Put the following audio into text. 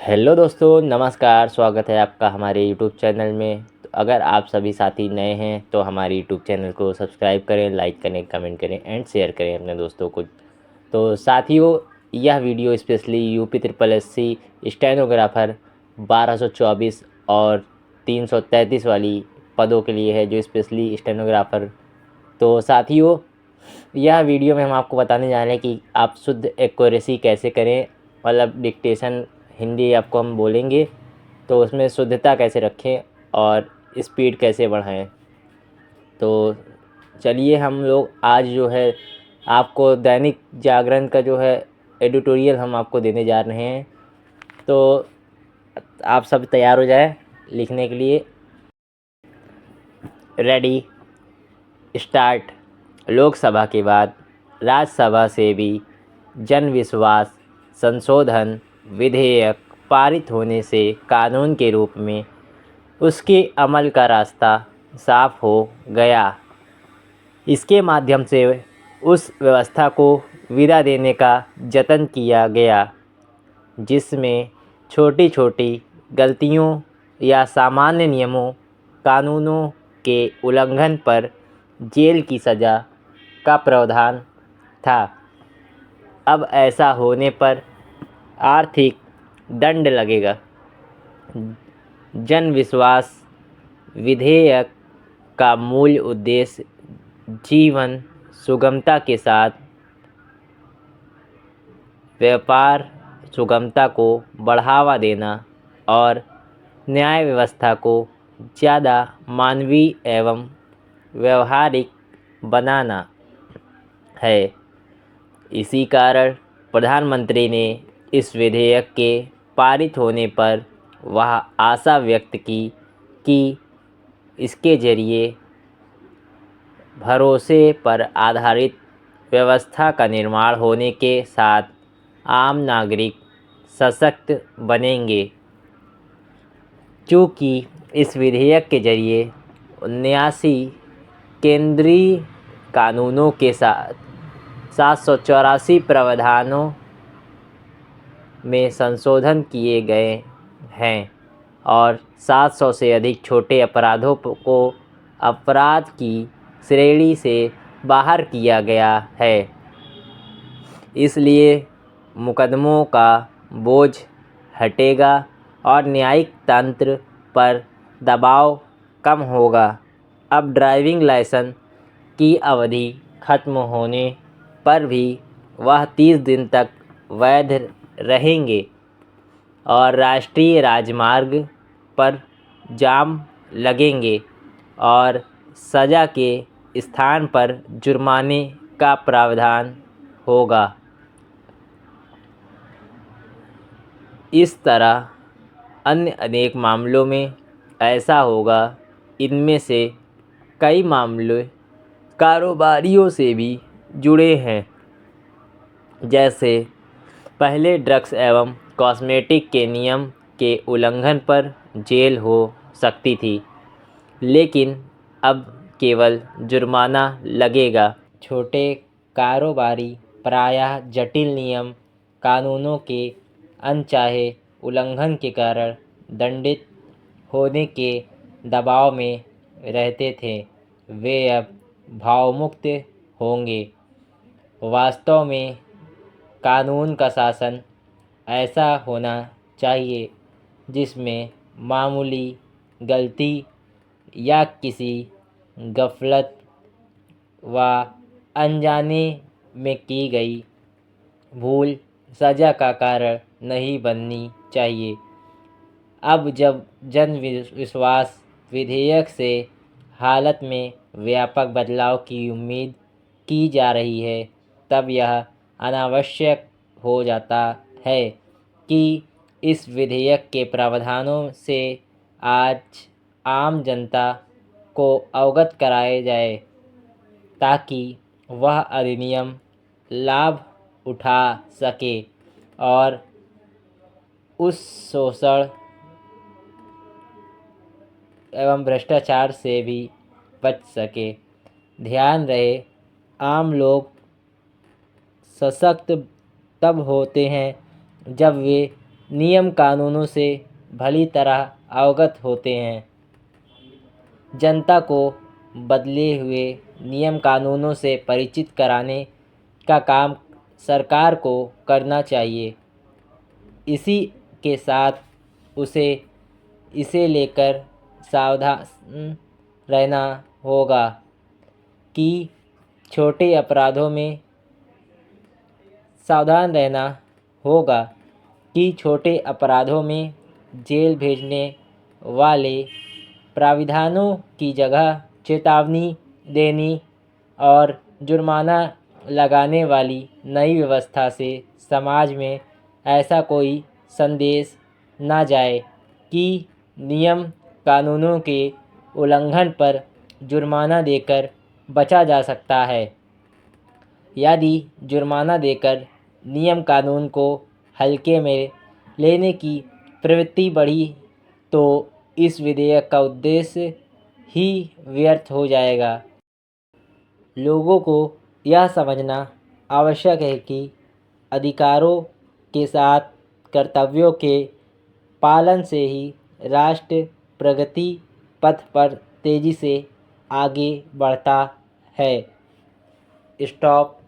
Hello दोस्तों, नमस्कार। स्वागत है आपका हमारे यूट्यूब चैनल में। तो अगर आप सभी साथी नए हैं तो हमारे यूट्यूब चैनल को सब्सक्राइब करें, लाइक करें, कमेंट करें एंड शेयर करें अपने दोस्तों को। तो साथियों, यह video specially UP triple SC stenographer 1224 और 333 वाली पदों के लिए है, जो स्पेशली स्टेनोग्राफर। तो साथियों, यह वीडियो में हम आपको बताने जा रहे हैं कि आप शुद्ध एक्यूरेसी कैसे करें। मतलब डिक्टेशन हिंदी आपको हम बोलेंगे तो उसमें शुद्धता कैसे रखें और स्पीड कैसे बढ़ाएं। तो चलिए, हम लोग आज जो है आपको दैनिक जागरण का जो है एडिटोरियल हम आपको देने जा रहे हैं। तो आप सब तैयार हो जाए लिखने के लिए। Ready, start. लोकसभा के बाद राज्यसभा से भी जन विश्वास संशोधन विधेयक पारित होने से कानून के रूप में उसके अमल का रास्ता साफ हो गया। इसके माध्यम से उस व्यवस्था को विदा देने का जतन किया गया जिसमें छोटी छोटी गलतियों या सामान्य नियमों कानूनों के उल्लंघन पर जेल की सज़ा का प्रावधान था। अब ऐसा होने पर आर्थिक दंड लगेगा। जन विश्वास विधेयक का मूल उद्देश्य जीवन सुगमता के साथ व्यापार सुगमता को बढ़ावा देना और न्याय व्यवस्था को ज़्यादा मानवीय एवं व्यवहारिक बनाना है। इसी कारण प्रधानमंत्री ने इस विधेयक के पारित होने पर वह आशा व्यक्त की कि इसके ज़रिए भरोसे पर आधारित व्यवस्था का निर्माण होने के साथ आम नागरिक सशक्त बनेंगे। चूँकि इस विधेयक के ज़रिए 79 केंद्रीय कानूनों के साथ 784 प्रावधानों में संशोधन किए गए हैं और 700 से अधिक छोटे अपराधों को अपराध की श्रेणी से बाहर किया गया है। इसलिए मुकदमों का बोझ हटेगा और न्यायिक तंत्र पर दबाव कम होगा। अब ड्राइविंग लाइसेंस की अवधि खत्म होने पर भी वह 30 दिन तक वैध रहेंगे और राष्ट्रीय राजमार्ग पर जाम लगेंगे और सज़ा के स्थान पर जुर्माने का प्रावधान होगा। इस तरह अन्य अनेक मामलों में ऐसा होगा। इनमें से कई मामले कारोबारियों से भी जुड़े हैं, जैसे पहले ड्रग्स एवं कॉस्मेटिक के नियम के उल्लंघन पर जेल हो सकती थी, लेकिन अब केवल जुर्माना लगेगा। छोटे कारोबारी प्रायः जटिल नियम कानूनों के अनचाहे उल्लंघन के कारण दंडित होने के दबाव में रहते थे। वे अब भावमुक्त होंगे। वास्तव में कानून का शासन ऐसा होना चाहिए जिसमें मामूली गलती या किसी गफलत व अनजाने में की गई भूल सज़ा का कारण नहीं बननी चाहिए। अब जब जन विश्वास विधेयक से हालत में व्यापक बदलाव की उम्मीद की जा रही है, तब यह अनावश्यक हो जाता है कि इस विधेयक के प्रावधानों से आज आम जनता को अवगत कराया जाए, ताकि वह अधिनियम लाभ उठा सके और उस शोषण एवं भ्रष्टाचार से भी बच सके। ध्यान रहे, आम लोग सशक्त तब होते हैं जब वे नियम कानूनों से भली तरह अवगत होते हैं। जनता को बदले हुए नियम कानूनों से परिचित कराने का काम सरकार को करना चाहिए। इसी के साथ उसे इसे लेकर सावधान रहना होगा कि छोटे अपराधों में सावधान रहना होगा कि छोटे अपराधों में जेल भेजने वाले प्राविधानों की जगह चेतावनी देनी और जुर्माना लगाने वाली नई व्यवस्था से समाज में ऐसा कोई संदेश ना जाए कि नियम कानूनों के उल्लंघन पर जुर्माना देकर बचा जा सकता है। यदि जुर्माना देकर नियम कानून को हल्के में लेने की प्रवृत्ति बढ़ी तो इस विधेयक का उद्देश्य ही व्यर्थ हो जाएगा। लोगों को यह समझना आवश्यक है कि अधिकारों के साथ कर्तव्यों के पालन से ही राष्ट्र प्रगति पथ पर तेजी से आगे बढ़ता है। स्टॉप।